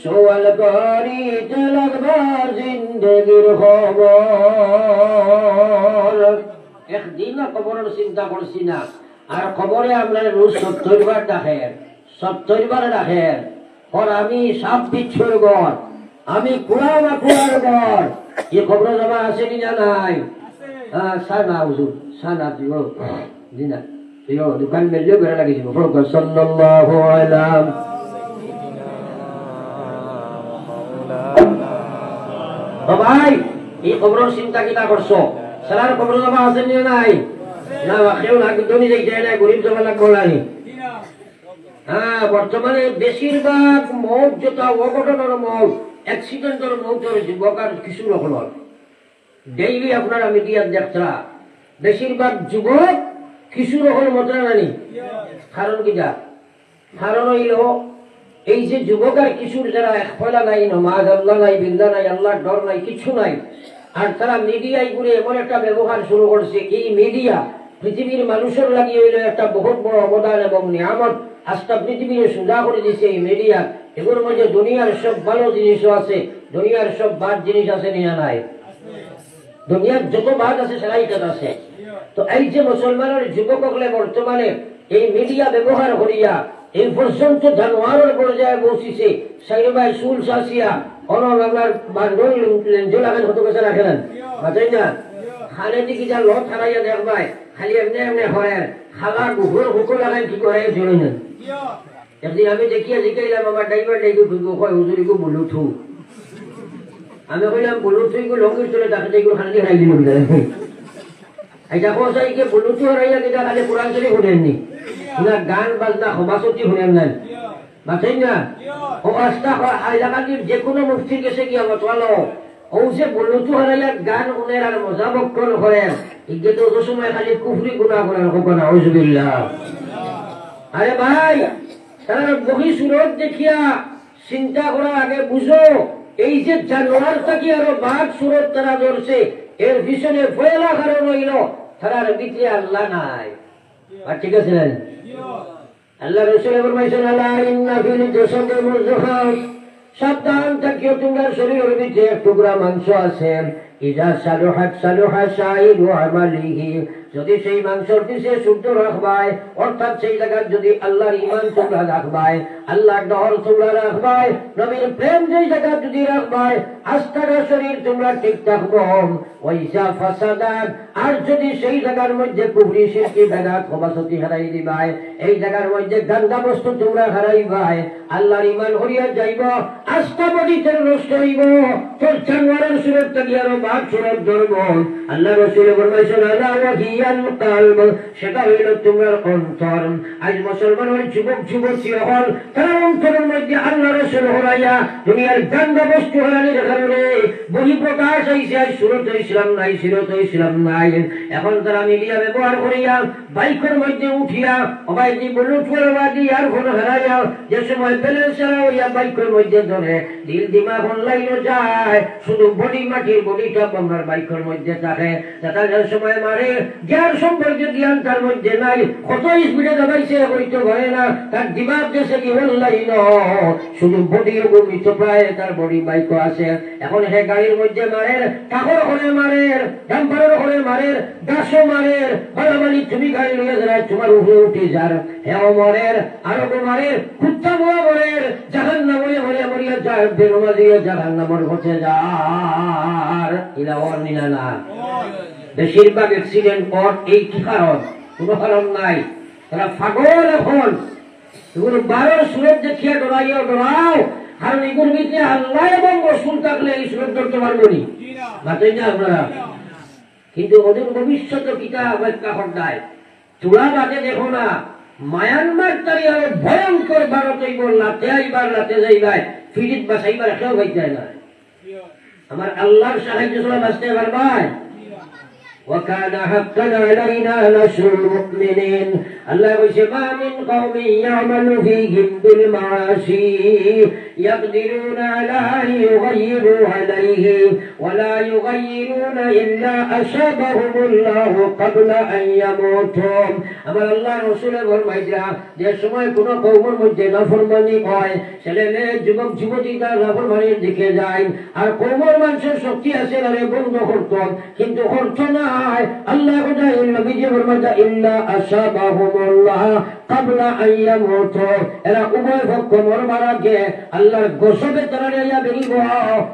A: সোয়াল করিতে লাগবা জিন্দেগির খবর। একদিনও কবরের চিন্তা করছি না, আর কবরে আমরা রোজ 70 বার ডাকেন, 70 বার ডাকেন। আর আমি সাপ বিচ্ছুর ঘর, আমি কুড়াওয়া কুড়ার ঘর, এ খবর জমা আছে কিনা নাই? সানা হুজুর, সানা তুই দিনা তুই দোকান মেললেও বেড়া লাগিয়েছিল। সাল্লাল্লাহু আলা ভাই, এই খবরের চিন্তা কিনা করছো? সালার খবর জমা আছে না নাই? না, কেউ না, দুনি যাই যায় না, গরিব জমা লাগবো নাই। হ্যাঁ, বর্তমানে বেশিরভাগ মৌত যেটা অঘটনের মৌত, অ্যাক্সিডেন্টের মৌতের যুবক আর কিছু রকম ডেইলি আপনারা মিডিয়ার দেখরা, বেশিরভাগ যুবক কিছু রকম মতরা নানি। কারণ কিটা? কারণ হইল এই যে যুবক আর কিশোর যারা এক ফলা নাই, নমাজ আল্লাহ নাই, বিন্দা নাই, আল্লাহর ডর নাই, কিছু নাই, আর তারা মিডিয়ায় ঘুরে এমন একটা ব্যবহার শুরু করছে, এই মিডিয়া পৃথিবীর মানুষের লাগিয়ে হইল একটা বহুত বড় অবদান এবং নিয়ামত। আজটা পৃথিবীর সোজা করে দিছে এই মিডিয়া। এগুলোর মধ্যে দুনিয়ার সব ভালো জিনিসও আছে, দুনিয়ার সব বাদ জিনিস আছে নিয়া নাই? দুনিয়ার যত বাদ আছে সেটাই আছে। তো এই যে মুসলমানের যুবকগুলো বর্তমানে এই মিডিয়া ব্যবহার করিয়া এই পর্যন্ত জানোয়ারের পর্যায়ে পৌঁছিছে, সাইবাই সুল শাসিয়া অনলাগার বান্ধব লেঞ্জলাগান হতে গেছে রাখেন বাতাই না। খালে দিকে যা লত হারাইয়া দেখবাই, খালি এমনি এমনি হয়, খালা গুহর হুকো লাগাই কি করে চলে নেন। একদিন আমি দেখিয়া জিকাইলাম, আমার ড্রাইভার ডাইকে কয় হুজুরিকে বলুথু। আমি কইলাম বলুথু এগুলো লঙ্গির চলে তাকে এগুলো খালি হারাই দিল। এটা কোথায় বলুথু হারাইয়া যেটা খালি কোরআন শরীফ শুনেননি, গান বাজনা সমাজতি শুনেন নাই বাতাই না। ও আস্তা এলাকাটির যে কোনো মুফতির কাছে গিয়া বতলালো, ও যে বলুথু হারাইয়া গান শুনেন আর মজা বক্ষণ করেন, এগুলো তো ওই সময় খালি কুফরি গুনাহ করেন। নাউযুবিল্লাহ। আরে ভাই, তারা বহি সুরত দেখিয়া চিন্তা করার আগে বুঝো, এই যে জানোয়ার থাকি আরো বাঘ সুরত তারা ধরছে, এর পিছনে পয়লা কারণ হইল তারার ভিতরে আল্লাহ নাই। আর ঠিক আছে, আল্লাহ রাসূল ফরমাইছেন, আলা ইন্না ফিল জাসাদি মুযগাহ, সাবধান থাকিও, তোমার শরীরের ভিতরে এক টুকরা মাংস আছে, ইজা সালুহাত সালুহা সাইরু আমালিহি, যদি সেই মাংসর পিছে শুদ্ধ রাখবাই, অর্থাৎ সেই জায়গায় যদি আল্লাহর ইমান তোমরা রাখবাই, আল্লাহর ডহর তোমরা রাখবাই, নবীর প্রেম যেই জায়গায় যদি রাখবাই, আস্থার শরীর তোমরা ঠিক থাকবো। ওইসা ফাসাদাত, আর যদি সেই জায়গার মধ্যে কুফরি শিরকি বেদাত খবাসতি হারাই দিবাই, এই জায়গার মধ্যে গান্দা বস্তু তোমরা হারাইবাই, আল্লাহর ইমান হরিয়া যাইব, আস্থা বডিতে নষ্ট হইব, তোর জানোয়ারের সুরত থেকে আরো বাদ সুরত ধরব। আল্লাহ রসুল ফরমাইছেন আলা ওয়াহিয়াল কলব, সেটা হইল তোমার অন্তর। আজ মুসলমানের যুবক যুবতী হল, তারা অন্তরের মধ্যে আল্লাহ রসুল হরাইয়া দুনিয়ার গান্দা বস্তু হারানির কারণে বহিঃপ্রকাশ হইছে, আজ সুরত ইসলাম নাই, সিরত ইসলাম নাই। এখন তারা মিডিয়া ব্যবহার করিয়া বাইকের মধ্যে উঠিয়া অবাইদি ব্লুটুথ ইয়ারফোন হারাইয়া যে সময় ব্যালেন্স হইয়া বাইকের মধ্যে ধরে দিল দিমাগ অনলাইনও যায়, শুধু বডি মাটির বডিটা আমার বাইকের মধ্যে থাকে। তার সময় মারে যার সম্পর্কে জ্ঞান তার মধ্যে নাই, কত স্পিডে দাবাইছে হইতে পারে না, তার দিমাগ দেশে কি অনলাইন, শুধু বডির ভূমিত প্রায় তার বডি বাইকও আছে। এখন সে গাড়ির মধ্যে মারে, কাকর হলে মারে, ডাম্পারের হলে মারে, গাছও মারে, বালাবালি তুমি গাড়ি নিয়ে যারা তোমার উপরে উঠে যার হেও মরের, আরো মারের, কুত্তা মোয়া মরের, জাহান নামে মরিয়া মরিয়া যায়, বেরোমা দিয়ে জাহান নামর হচ্ছে যার ইলা ওর নিনা না। বেশিরভাগ অ্যাক্সিডেন্ট ওর এই কি কারণ? কোনো কারণ নাই, তারা পাগল। এখন এগুলো 12 সুরত দেখিয়া ডরাইও ডরাও, কারণ এগুলোর ভিতরে আল্লাহ এবং রসুল থাকলে এই সুরত ধরতে পারবো নি, মাতেই না আপনারা। কিন্তু ওদের ভবিষ্যৎ কিতা ব্যাখ্যা হটায় চূড়া বাদে দেখো না, মায়ানমার তারি আরো ভয়ঙ্কর ভারতই লাতে আইবার লাতে যাইবাই, ফিরিত বাসাইবার কেউ হয়ে যায় না। আমার আল্লাহর সাহায্য ছাড়া বাঁচতে পারবাই। وكان حقا علينا نصر المؤمنين। الله يقول ما من قوم يعمل فيهم بالمعاصي يقدرون على أن يغيروا عليه ولا يغيرون إلا أصابهم الله قبل أن يموتوا। আমার আল্লাহ রসুল ফরমাইছে যে সময় কোন কওমের মধ্যে নাফরমানি হয়, ছেলে মেয়ে যুবক যুবতী তার নাফরমানির দিকে যায়, আর কওমের মানুষের শক্তি আছে আরে বন্ধ করত, কিন্তু করত না। আল্লাহ নবীজি ফরমাইছে ইল্লা আসাবাহুমুল্লাহ ক্বাবলা আন ইয়ামুতু, এরা উভয় পক্ষ মরবার আগে আল্লাহর গজবে তারা নিয়া বেরিব,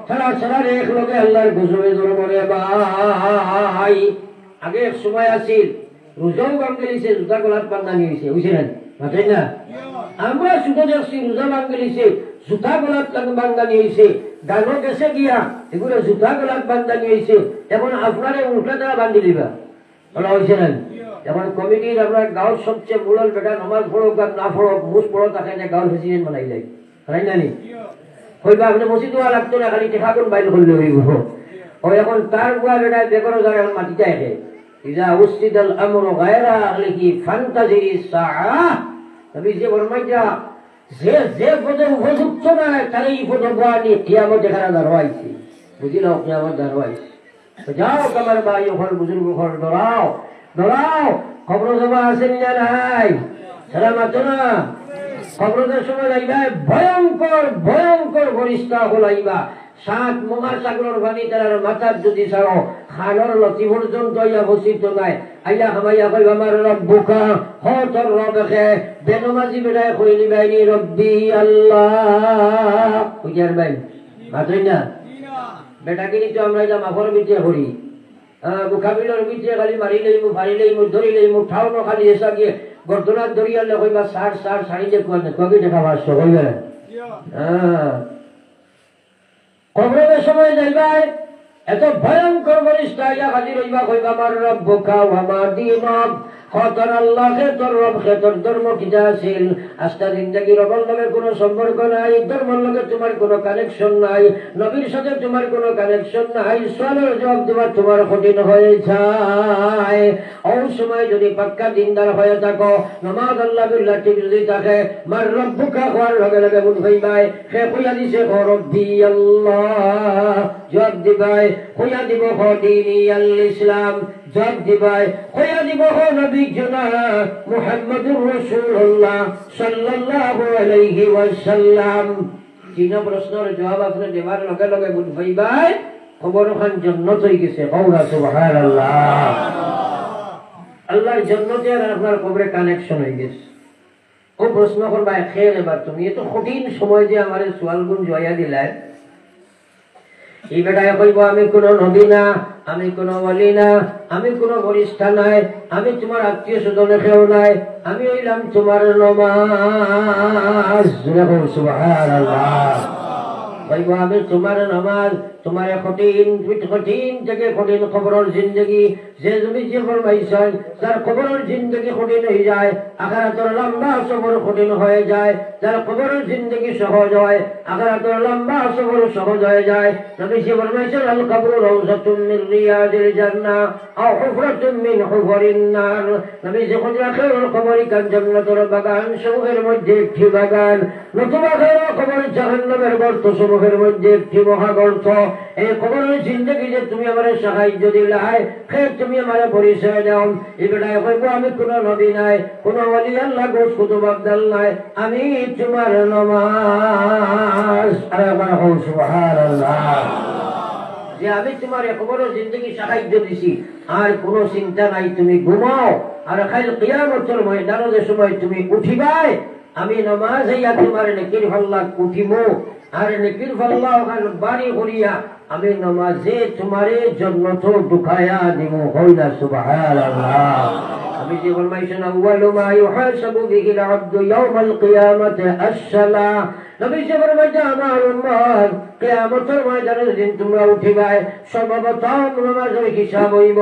A: তারা সারা এক লগে আল্লাহর গজবে ধরে মরে। ভাই আগে এক সময় আছিল রোজাও বাঙ্গলিছে, জুতা গলাত বান্ধা নিয়েছে, বুঝলেন মাথায় না? আমরা শুধু দেখছি রোজা বাঙ্গলিছে, জুতা গলাত বান্ধা নিয়েছে, গানও গেছে গিয়া এগুলো জুতা গলাত বান্ধা নিয়েছে। এখন আপনারা উল্টা তারা বান্ধি দিবা, বলা হয়েছে না? যেমন কমিটির আপনার গাঁর সবচেয়ে মূল বেটা নমাজ পড়ক আর না পড়ক, মুস পড়ো তাকে গাঁর প্রেসিডেন্ট বানাই যায়, তাই না? হইবা আপনি মসজিদ হওয়া লাগতো না, খালি টেকা কোন বাইর করলে হইব। ও এখন তার গুয়া বেটা বেকর যারা এখন মাটিতে আসে, ইজা উসিদাল আমরু গায়রা আহলিহি ফান্তাজিরি সাআ। নবী যে ফরমাইয়া যে যে পদে উপযুক্ত না তার এই পদ বানি কিয়ামত দেখার দাঁড়াইছে, বুঝিলাও কিয়ামত দাঁড়াইছে। তো যাও তোমার ভাই ওখানে বুজুর্গ ঘর ডরাও ডরাও। খবর জমা আসেন না নাই? সালামাত না খবরের সময় যাইবা, ভয়ঙ্কর ভয়ঙ্কর ফরিস্তা হলাইবা। 7 মহাসাগরের পানি তার মাথার যদি ছাড়ো খানোর লতি পর্যন্ত ইয়া বসিত নাই। আইয়া হামাইয়া কইব আমার রব্বুকা, হ তোর রবকে বেনমাজি বেড়ায় কই নিবাইনি রব্বি আল্লাহ। বুঝার ভাই মাত্রই না বেটা কিনি তো আমরা এটা মাফর বিচে করি, মুখাবিলের বিচে খালি মারিলেই মু ফারিলেই মু ধরিলেই মু ঠাও ন খালি এসা গিয়ে গর্দনাথ ধরিয়ালে কইবা সার সার শাড়ি দেখুয়া কবি দেখা পাচ্ছ কইবে। কবরের সময় যাইবাই এত ভয়ঙ্কর ফেরেশতা ইয়া হাজির হইবা, কইবা আমার রব্বুকা ওয়া মা দীনুক, খতর আল্লাহ কে তোর রব কে তোর ধর্ম কিটা আছিল। আস্তা জিন্দেগি রবের লগে কোনো সম্পর্ক নাই, ধর্মের লগে তোমার কোনো কানেকশন নাই, নবীর সাথে তোমার কোনো কানেকশন নাই, সওয়ালের জবাব দেওয়া তোমার কঠিন হয়ে যায়। ওই সময় যদি পাক্কা দিনদার হয়ে থাকো, নামাজ আল্লাহ বিল্লাহ ঠিক যদি থাকে, মার রব্বুকা হওয়ার লগে লগে বুঝ হইবাই সে কইয়া দিছে ও রব্বি আল্লাহ, জবাব দিবাই কইয়া দিব হ দীনি আল ইসলাম, জবাব দিবাই কইয়া দিব হ নবী জনাব মুহাম্মদুর রাসূলুল্লাহ সাল্লাল্লাহু আলাইহি ওয়াসাল্লাম। তিন প্রশ্নের জবাব আপনি দেবার লগে লগে বুঝ হইবাই খবর খান জান্নাত হয়ে গেছে। কওলা সুবহানাল্লাহ। আল্লাহর জান্নাতে আর আপনার কবরে কানেকশন হয়ে গেছে। ও প্রশ্ন করবা খেয়ে এবার তুমি এত কঠিন সময় যে আমার সোয়ালগুন জয়া দিলায়, এই বেটায় কইব আমি কোন নবী না, আমি কোন ওয়ালি না, আমি কোন ফেরেশতা নাই, আমি তোমার আত্মীয় স্বজন কেউ নাই, আমি হইলাম তোমার নামাজ। সুবহানাল্লাহ। কইব আমি তোমার নামাজ, তোমার কঠিন থেকে কঠিন খবরের জিন্দগি যে তুমি যে ফরমাইছেন যার খবরের জিন্দগি কঠিন হয়ে যায়, আখিরাতের লম্বা সফর কঠিন হয়ে যায়, যার খবরের জিন্দগি সহজ হয় আখিরাতের লম্বা সফর সহজ হয়ে যায়। নবী যে ফরমাইছেন আল কবরু রাউযাতুম মিন রিয়াদিল জান্নাহ আও হুফরাতুম মিন হুফারিন নার। নবী যে খবরের খবরই কান জান্নাতের বাগান সমূহের মধ্যে একটি বাগান, নতুবা খবর জাহান্নামের গর্ত সমূহের মধ্যে একটি মহাগর্ত। এই খবরের জিন্দগি যে তুমি আমার সাহায্য দিলাই, ফের তুমি আমার পরিচয় দাও। এই বেটায় কইব আমি কোন নবী নাই, কোন ওয়ালি আল্লাহ গোস কুতুব আব্দাল নাই, আমি তোমার নামাজ। আরে আমার হও সুবহানাল্লাহ। যে আমি তোমার খবরের জিন্দগি সাহায্য দিছি, আর কোন চিন্তা নাই, তুমি ঘুমাও। আর খালি কিয়ামতের ময়দানের সময় তুমি উঠিবাই, আমি নামাজ হইয়া তোমার নেকির ফাল্লা উঠিমু, আর নেকির ফাল্লা ওখান বাড়ি করিয়া আমি নামাজে তোমারে জান্নাত ঢুকায়া দিব। হইলা সুবহানাল্লাহ। আমি যে ফরমাইছেন আউয়ালু মা ইউহাসাবু বিহিল আবদু ইয়াউমাল কিয়ামাতি আস-সালাহ। নবী যে ফরমাইছেন আমার উম্মত কিয়ামতের ময়দানে যেদিন তোমরা উঠিবাই, সর্বপ্রথম নামাজের হিসাব হইব।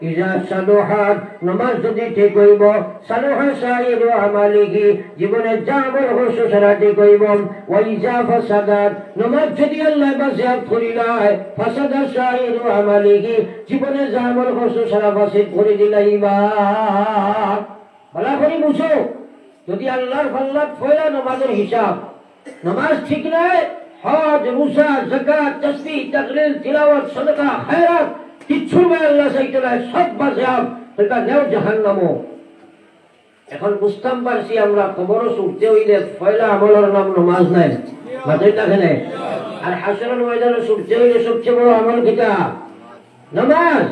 A: ইজা সালুহাত, নামাজ যদি ঠিক হইব, সালুহা সাইরু আমালিহি, জীবনের যা আমল হইছে সেটা ঠিক হইব। ওয়া ইজা ফাসাদাত, নামাজ যদি আল্লাহ বাজিয়াত করিলাই, ফাসাদা সাইরু আমালিহি, জীবনের যা আমল হইছে সেটা বাসিত করে দিলাইবা। ভালো করে বুঝো, যদি আল্লাহর ফাল্লাত ফয়লা নামাজের হিসাব, নামাজ ঠিক নাই, হজ রোজা যাকাত তাসবিহ তাকলিল তিলাওয়াত সাদাকা খায়রাত কিচ্ছু নাই, আল্লাহ চাইতে নাই, সব বাজিয়াত, এটা নেও জাহান্নামও। এখন বুঝতাম পারছি আমরা কবর উঠতে হইলে পয়লা আমলের নাম নামাজ নাই, মাথায় থাকে নাই। আর হাসরের ময়দানে উঠতে হইলে সবচেয়ে বড় আমল কিটা? নামাজ।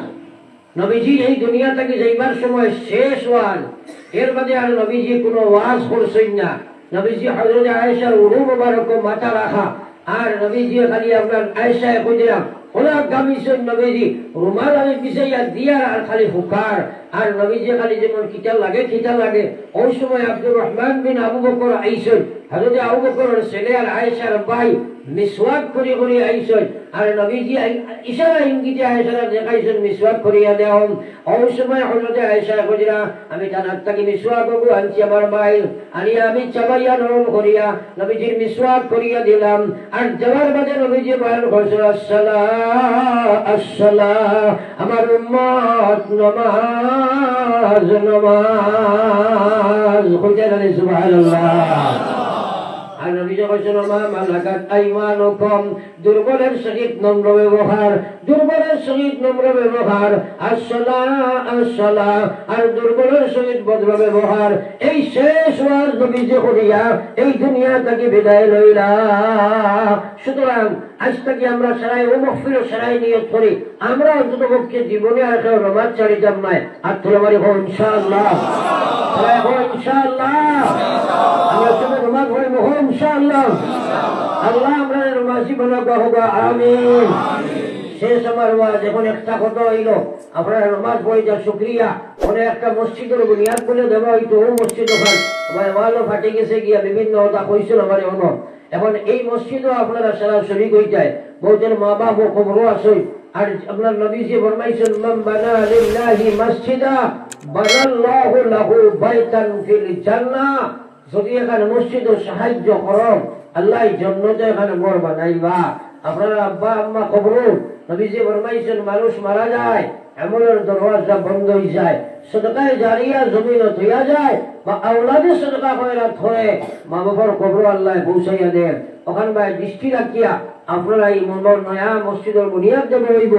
A: নবীজি এই দুনিয়া থেকে যাইবার সময় শেষ ওয়াজ, এর বাদে আর নবীজি কোনো ওয়াজ করছেন না। নবীজি হযরত আয়েশার উরু মুবারক মাথা রাখা, আর নবীজি খালি আপনার আয়েশায় কইরা ওলা গামিছেন নবীজি রুমাল আমি বিছাইয়া দিয়া আর খালি ফুকার, আর নবীজি খালি যেমন কিতা লাগে ওই সময় আব্দুর রহমান বিন আবু বকর আইছেন, হযরত আবু বকরের ছেলে আর আয়েশার ভাই মিসওয়াক করে আইছেন, আর নবীজি ইশারা ইঙ্গিতে আয়েশারা দেখাইছেন মিসওয়াক করিয়া দেও। ওই সময় হযরত আয়েশা কইরা আমি তানার থেকে মিসওয়াক বাবু আনছি আমার ভাই, আনিয়া আমি চাবাইয়া নরম করিয়া নবীজির মিসওয়াক করিয়া দিলাম। আর যাওয়ার বাদে নবীজি বলেন আসসালাহ, আমার উম্মত নামাজ নামাজ। কইতেন সুবহানাল্লাহ। আর নবী যখন মা মালাকাত আইমানুকুম, দুর্বলের সহিত নম্র ব্যবহার, দুর্বলের সহিত নম্র ব্যবহার, আসসালাহ, আর দুর্বলের সহিত ভদ্র ব্যবহার। এই শেষ ওয়াজ নবী যে করিয়া এই দুনিয়া থেকে বিদায় লইলা। সুতরাং আজ থেকে আমরা সারাই ও মহফিল সারাই নিয়ত করি, আমরা অন্তত পক্ষে জীবনে আর কেউ নামাজ ছাড়িতাম নাই। আর তোলা মারি হোক ইনশাআল্লাহ, ইনশাআল্লাহ। আমরা সবাই নামাজ পড়ি হোক ইনশাআল্লাহ। আল্লাহ আমরা নামাজি বানাবো হোক, আমিন। শেষ আমার ওয়াজ এখন একটা কথা হইল, আপনারা নামাজ পড়ে যা শুকরিয়া। মানে একটা মসজিদের বুনিয়াদ বলে দেওয়া হইতো, ও মসজিদ ওখান আমার ওয়ালও ফাটে গেছে গিয়া বিভিন্ন কথা কইছিল আমার এমন। এখন এই মসজিদও আপনারা সারা শরীক হয়ে যায়, বহুদের মা বাপ ও খবরও আসই। আর আপনার নবীজি ফরমাইছেন মান বানা লিল্লাহি মসজিদা বানাল্লাহু লাহু বাইতান ফিল জান্নাহ। যদি এখানে মসজিদের সাহায্য করো, আল্লাহ জান্নাতে এখানে ঘর বানাইবা। আপনারা আব্বা আম্মা খবর, নবীজি ফরমাইছেন মানুষ মারা যায়, আমলের দরওয়াজা বন্ধ হয়ে যায়, সদকায়ে জারিয়া জমিন হইয়া যায়, বা আওলাদে সদকা খয়রাত হয়ে মা বাবার কবর আল্লাহ পৌঁছাইয়া দেন। ওখান ভাই দৃষ্টি রাখিয়া আপনারা এই নয়া মসজিদের বুনিয়াদ দেবে হইব।